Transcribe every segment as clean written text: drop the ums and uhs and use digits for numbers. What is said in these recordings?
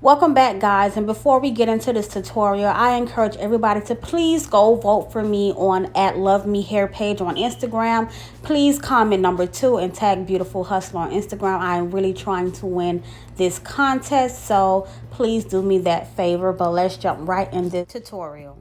Welcome back, guys, and before we get into this tutorial, I encourage everybody to please go vote for me on @LoveMeHair page on Instagram. Please comment number 2 and tag Beautiful Hustler on Instagram. I am really trying to win this contest, so please do me that favor. But let's jump right in the tutorial.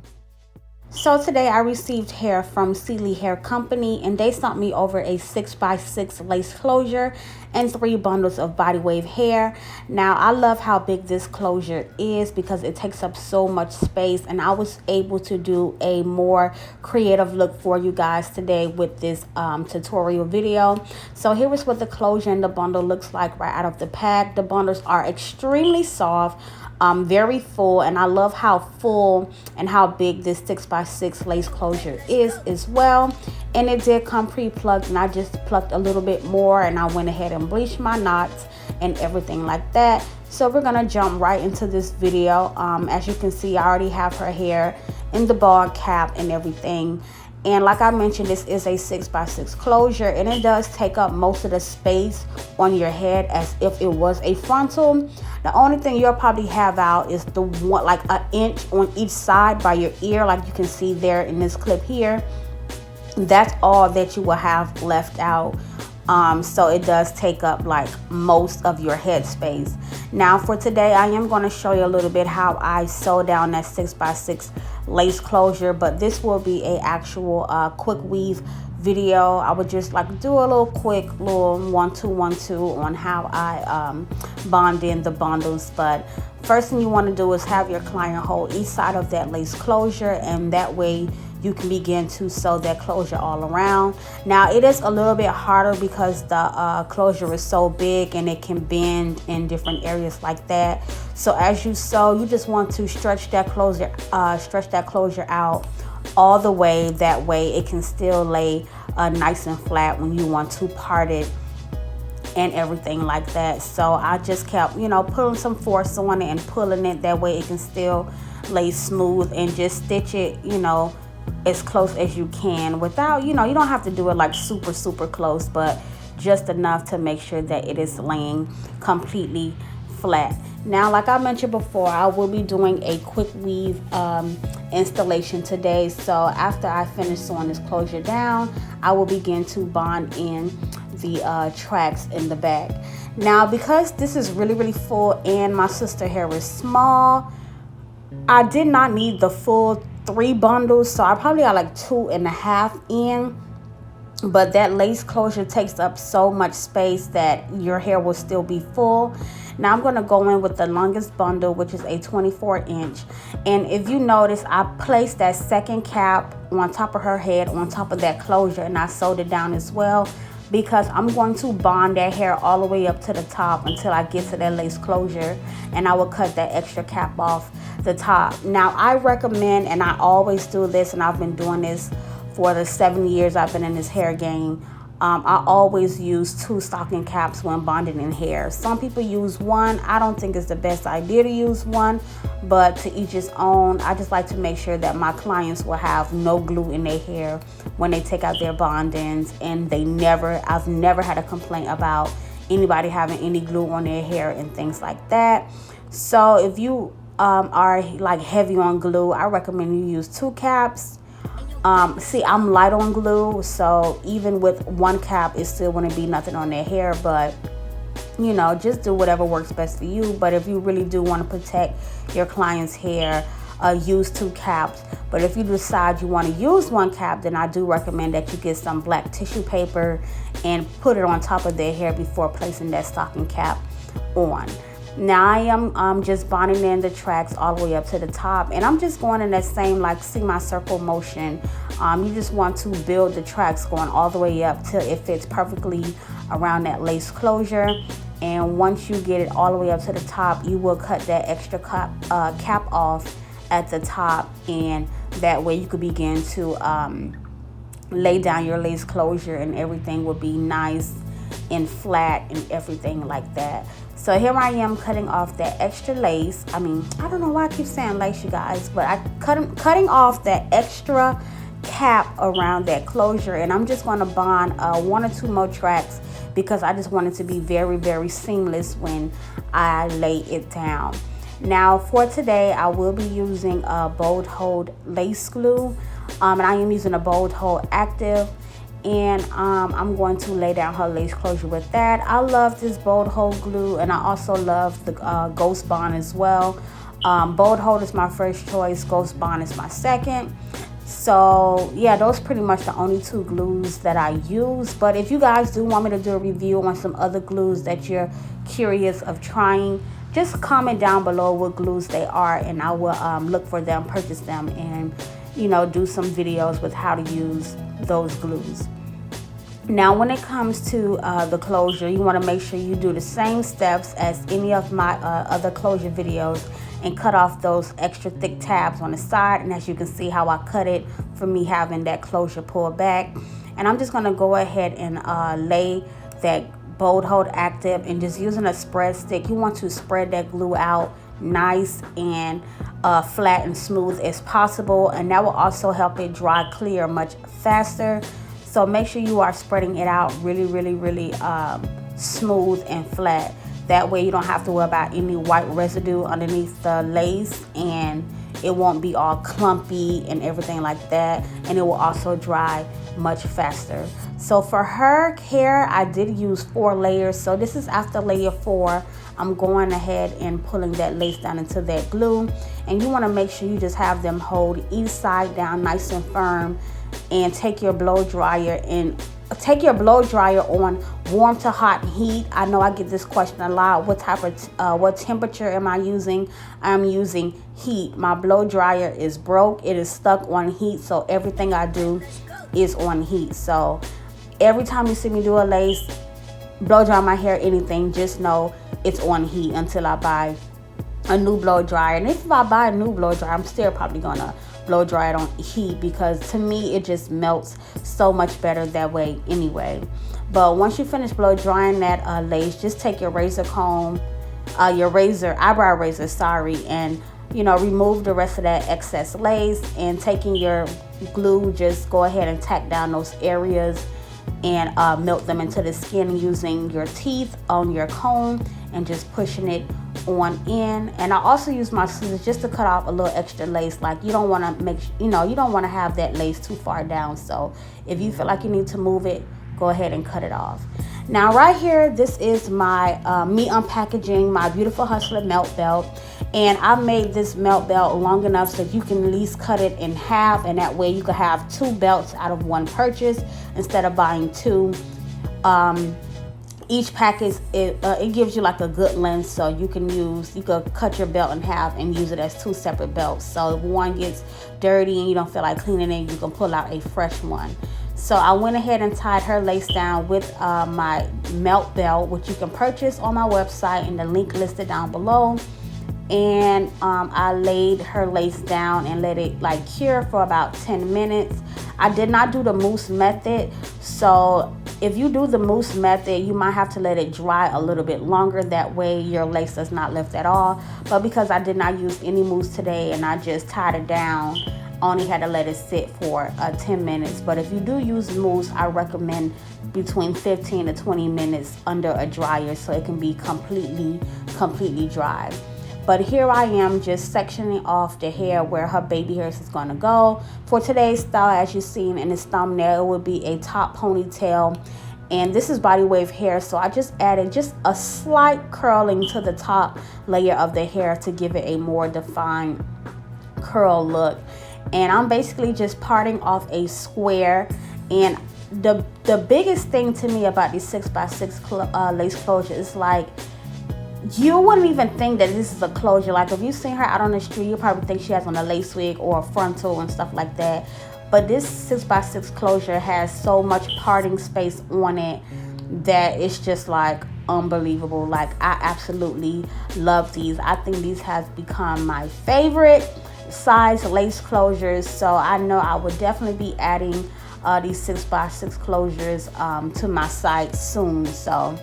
So today I received hair from Ft.Celie Hair Company, and they sent me over a 6x6 lace closure and 3 bundles of body wave hair. Now I love how big this closure is because it takes up so much space, and I was able to do a more creative look for you guys today with this tutorial video. So here is what the closure and the bundle looks like right out of the pack. The bundles are extremely soft, very full, and I love how full and how big this 6x6 lace closure is as well. And it did come pre-plucked, and I just plucked a little bit more, and I went ahead and bleached my knots and everything like that. So we're gonna jump right into this video. As you can see, I already have her hair in the ball cap and everything. And like I mentioned, this is a 6x6 closure, and it does take up most of the space on your head as if it was a frontal. The only thing you'll probably have out is the one, like an inch on each side by your ear, like you can see there in this clip here. That's all that you will have left out. So it does take up like most of your head space. Now for today, I am going to show you a little bit how I sew down that 6x6 lace closure, but this will be a actual quick weave video. I would just like do a little quick little 1-2-1-2 on how I bond in the bundles. But first thing you want to do is have your client hold each side of that lace closure, and that way you can begin to sew that closure all around. Now it is a little bit harder because the closure is so big and it can bend in different areas like that. So as you sew, you just want to stretch that closure out all the way. That way it can still lay nice and flat when you want to part it and everything like that. So I just kept, putting some force on it and pulling it. That way it can still lay smooth, and just stitch it, as close as you can without, you don't have to do it like super close, but just enough to make sure that it is laying completely flat. Now, like I mentioned before, I will be doing a quick weave installation today. So after I finish sewing this closure down, I will begin to bond in the tracks in the back. Now, because this is really full and my sister hair is small, I did not need the full 3 bundles, so I probably got like 2.5 in. But that lace closure takes up so much space that your hair will still be full. Now I'm going to go in with the longest bundle, which is a 24-inch. And if you notice, I placed that second cap on top of her head, on top of that closure, and I sewed it down as well, because I'm going to bond that hair all the way up to the top until I get to that lace closure, and I will cut that extra cap off the top. Now I recommend, and I always do this, and I've been doing this for the 7 years I've been in this hair game, I always use 2 stocking caps when bonding in hair. Some people use 1. I don't think it's the best idea to use 1, but to each his own. I just like to make sure that my clients will have no glue in their hair when they take out their bond-ins, and I've never had a complaint about anybody having any glue on their hair and things like that. So if you are like heavy on glue, I recommend you use 2 caps. See, I'm light on glue, so even with 1 cap, it still wouldn't be nothing on their hair. But just do whatever works best for you. But if you really do want to protect your client's hair, use 2 caps. But if you decide you want to use 1 cap, then I do recommend that you get some black tissue paper and put it on top of their hair before placing that stocking cap on. Now I am just bonding in the tracks all the way up to the top, and I'm just going in that same like semicircle motion. You just want to build the tracks going all the way up till it fits perfectly around that lace closure. And once you get it all the way up to the top, you will cut that extra cap off at the top, and that way you could begin to lay down your lace closure, and everything will be nice and flat and everything like that. So here I am cutting off that extra lace. I don't know why I keep saying lace, you guys, but cutting off that extra cap around that closure, and I'm just going to bond 1 or 2 more tracks because I just want it to be very seamless when I lay it down. Now for today, I will be using a Bold Hold lace glue, and I am using a Bold Hold Active, and I'm going to lay down her lace closure with that. I love this Bold Hold glue, and I also love the Ghost Bond as well. Bold Hold is my first choice, Ghost Bond is my second. So yeah, those are pretty much the only two glues that I use. But if you guys do want me to do a review on some other glues that you're curious of trying, just comment down below what glues they are, and I will look for them, purchase them, and do some videos with how to use those glues. Now when it comes to the closure, you want to make sure you do the same steps as any of my other closure videos, and cut off those extra thick tabs on the side. And as you can see how I cut it for me having that closure pulled back. And I'm just going to go ahead and lay that Bold Hold Active, and just using a spread stick, you want to spread that glue out nice and flat and smooth as possible, and that will also help it dry clear much faster. So make sure you are spreading it out really smooth and flat. That way you don't have to worry about any white residue underneath the lace, and it won't be all clumpy and everything like that, and it will also dry much faster. So for her hair, I did use 4 layers. So this is after layer 4. I'm going ahead and pulling that lace down into that glue, and you want to make sure you just have them hold each side down nice and firm, and take your blow dryer on warm to hot heat. I know I get this question a lot. What temperature am I using? I'm using heat. My blow dryer is broke. It is stuck on heat, so everything I do is on heat. So every time you see me do a lace, blow dry my hair, anything, just know it's on heat until I buy a new blow dryer. And if I buy a new blow dryer, I'm still probably gonna blow dry it on heat, because to me it just melts so much better that way anyway. But once you finish blow drying that lace, just take your razor comb, eyebrow razor, and remove the rest of that excess lace, and taking your glue, just go ahead and tack down those areas and melt them into the skin using your teeth on your comb, and just pushing it on in. And I also use my scissors just to cut off a little extra lace. Like you don't want to have that lace too far down. So if you feel like you need to move it, go ahead and cut it off. Now right here, this is my me unpackaging my Beautiful Hustler melt belt, and I made this melt belt long enough so you can at least cut it in half, and that way you can have 2 belts out of one purchase instead of buying 2. Each package, it gives you like a good length, so you could cut your belt in half and use it as 2 separate belts. So if one gets dirty and you don't feel like cleaning it, you can pull out a fresh one. So I went ahead and tied her lace down with my melt belt, which you can purchase on my website, and the link listed down below. And I laid her lace down and let it cure for about 10 minutes. I did not do the mousse method, so if you do the mousse method, you might have to let it dry a little bit longer. That way your lace does not lift at all. But because I did not use any mousse today and I just tied it down, only had to let it sit for 10 minutes. But if you do use mousse, I recommend between 15 to 20 minutes under a dryer, so it can be completely dry. But here I am just sectioning off the hair where her baby hairs is going to go. For today's style, as you've seen in this thumbnail, it would be a top ponytail. And this is body wave hair, so I just added just a slight curling to the top layer of the hair to give it a more defined curl look. And I'm basically just parting off a square. And the biggest thing to me about these 6x6 lace closure is you wouldn't even think that this is a closure. Like if you've seen her out on the street, you probably think she has on a lace wig or a frontal and stuff like that. But this 6x6 closure has so much parting space on it that it's just unbelievable. I absolutely love these. I think these has become my favorite size lace closures. So I know I would definitely be adding these 6x6 closures to my site soon. So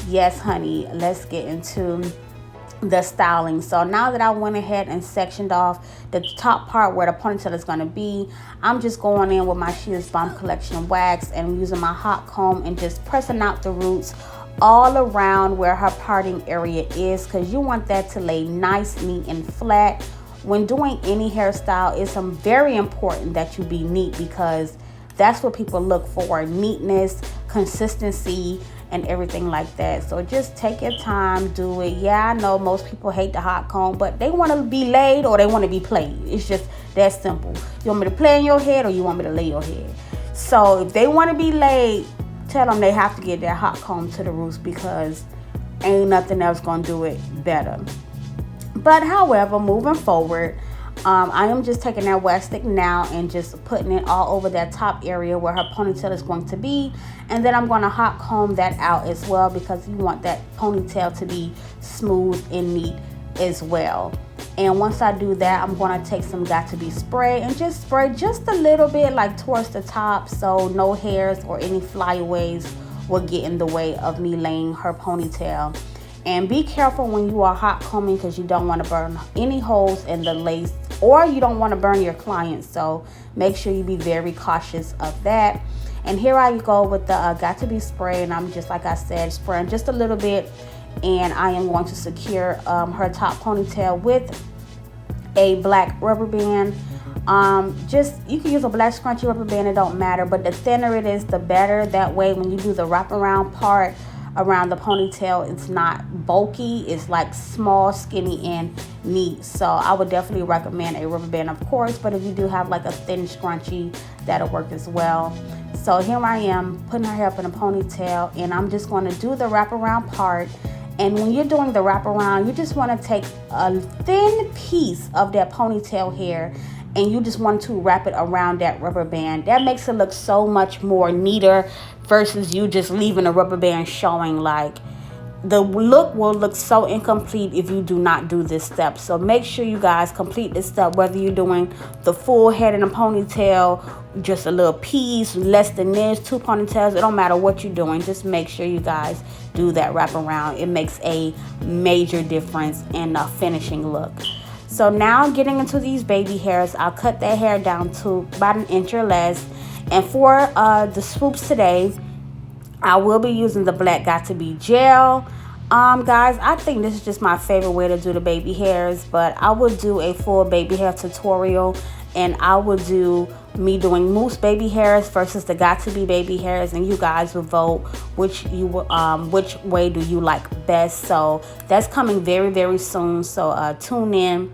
yes, honey, let's get into the styling. So now that I went ahead and sectioned off the top part where the ponytail is going to be, I'm just going in with my She Is Bomb Collection wax and using my hot comb and just pressing out the roots all around where her parting area is, because you want that to lay nice, neat, and flat. When doing any hairstyle, it's very important that you be neat, because that's what people look for: neatness, consistency, and everything like that. So just take your time, do it. Yeah, I know most people hate the hot comb, but they want to be laid or they want to be played. It's just that simple. You want me to play in your head or you want me to lay your head? So if they want to be laid, tell them they have to get their hot comb to the roots, because ain't nothing else gonna do it better. But however, moving forward, I am just taking that wax stick now and just putting it all over that top area where her ponytail is going to be. And then I'm going to hot comb that out as well, because you want that ponytail to be smooth and neat as well. And once I do that, I'm going to take some Got To Be spray and just spray just a little bit, like towards the top, so no hairs or any flyaways will get in the way of me laying her ponytail. And be careful when you are hot combing, because you don't want to burn any holes in the lace, or you don't want to burn your clients. So make sure you be very cautious of that. And here I go with the Got To Be spray, and I'm just, like I said, spraying just a little bit. And I am going to secure her top ponytail with a black rubber band. Just, you can use a black scrunchy rubber band, it don't matter, but the thinner it is, the better. That way when you do the wraparound part around the ponytail, it's not bulky, it's like small, skinny, and neat. So I would definitely recommend a rubber band, of course, but if you do have like a thin scrunchie, that'll work as well. So here I am putting her hair up in a ponytail, and I'm just going to do the wraparound part. And when you're doing the wraparound, you just want to take a thin piece of that ponytail hair and you just want to wrap it around that rubber band. That makes it look so much more neater versus you just leaving a rubber band showing. Like, the look will look so incomplete if you do not do this step. So make sure you guys complete this step, whether you're doing the full head in a ponytail, just a little piece, less than this, 2 ponytails. It don't matter what you're doing. Just make sure you guys do that wraparound. It makes a major difference in the finishing look. So now getting into these baby hairs, I'll cut that hair down to about 1 inch or less. And for the swoops today, I will be using the black Got To Be gel. Guys, I think this is just my favorite way to do the baby hairs, but I will do a full baby hair tutorial, and I will do me doing mousse baby hairs versus the Got To Be baby hairs, and you guys will vote which way do you like best. So that's coming very, very soon. So tune in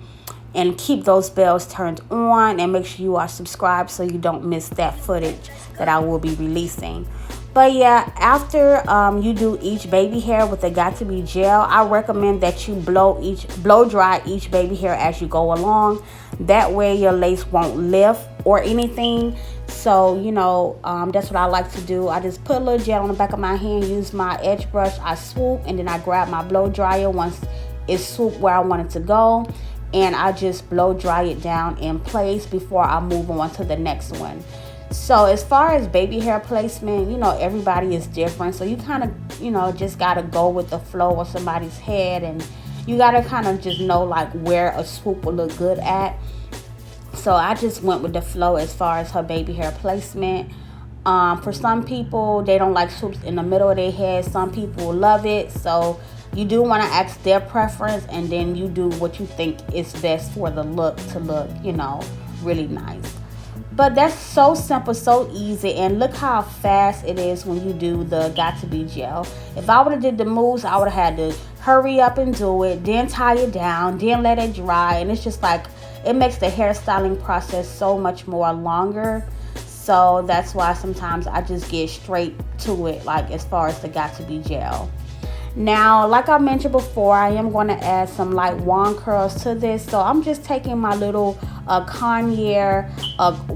and keep those bells turned on, and make sure you are subscribed so you don't miss that footage that I will be releasing. But yeah, after you do each baby hair with the Got To Be gel, I recommend that you blow dry each baby hair as you go along. That way your lace won't lift or anything. So, you know, that's what I like to do. I just put a little gel on the back of my hand, use my edge brush, I swoop, and then I grab my blow dryer once it's swooped where I want it to go. And I just blow dry it down in place before I move on to the next one. So as far as baby hair placement, you know, everybody is different. So you kind of, you know, just got to go with the flow of somebody's head. And you got to kind of just know like where a swoop will look good at. So I just went with the flow as far as her baby hair placement. For some people, they don't like swoops in the middle of their head. Some people love it. So you do want to ask their preference, and then you do what you think is best for the look to look, you know, really nice. But that's so simple, so easy, and look how fast it is when you do the Got To Be gel. If I would have did the moves, I would have had to hurry up and do it, then tie it down, then let it dry, and it's just like, it makes the hairstyling process so much more longer. So that's why sometimes I just get straight to it, like as far as the Got To Be gel. Now, like I mentioned before, I am going to add some light wand curls to this. So I'm just taking my little Conair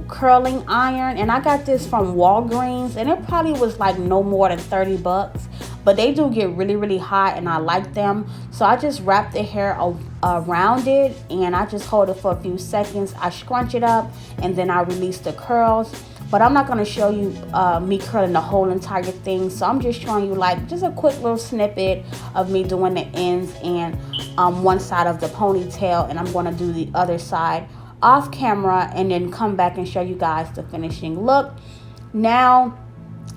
curling iron, and I got this from Walgreens, and it probably was like no more than 30 bucks. But they do get really, really hot, and I like them. So I just wrap the hair around it, and I just hold it for a few seconds. I scrunch it up, and then I release the curls. But I'm not going to show you me curling the whole entire thing. So I'm just showing you like just a quick little snippet of me doing the ends and one side of the ponytail. And I'm going to do the other side off camera and then come back and show you guys the finishing look. Now,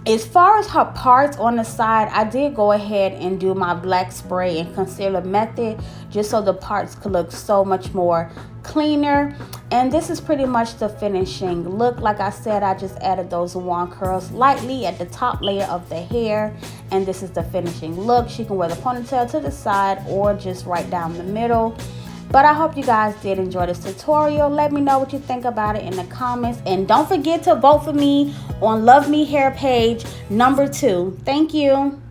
As far as her parts on the side, I did go ahead and do my black spray and concealer method just so the parts could look so much more cleaner. And this is pretty much the finishing look. Like I said, I just added those wand curls lightly at the top layer of the hair, and this is the finishing look. She can wear the ponytail to the side or just right down the middle. But I hope you guys did enjoy this tutorial. Let me know what you think about it in the comments. And don't forget to vote for me on Love Me Hair page number 2. Thank you.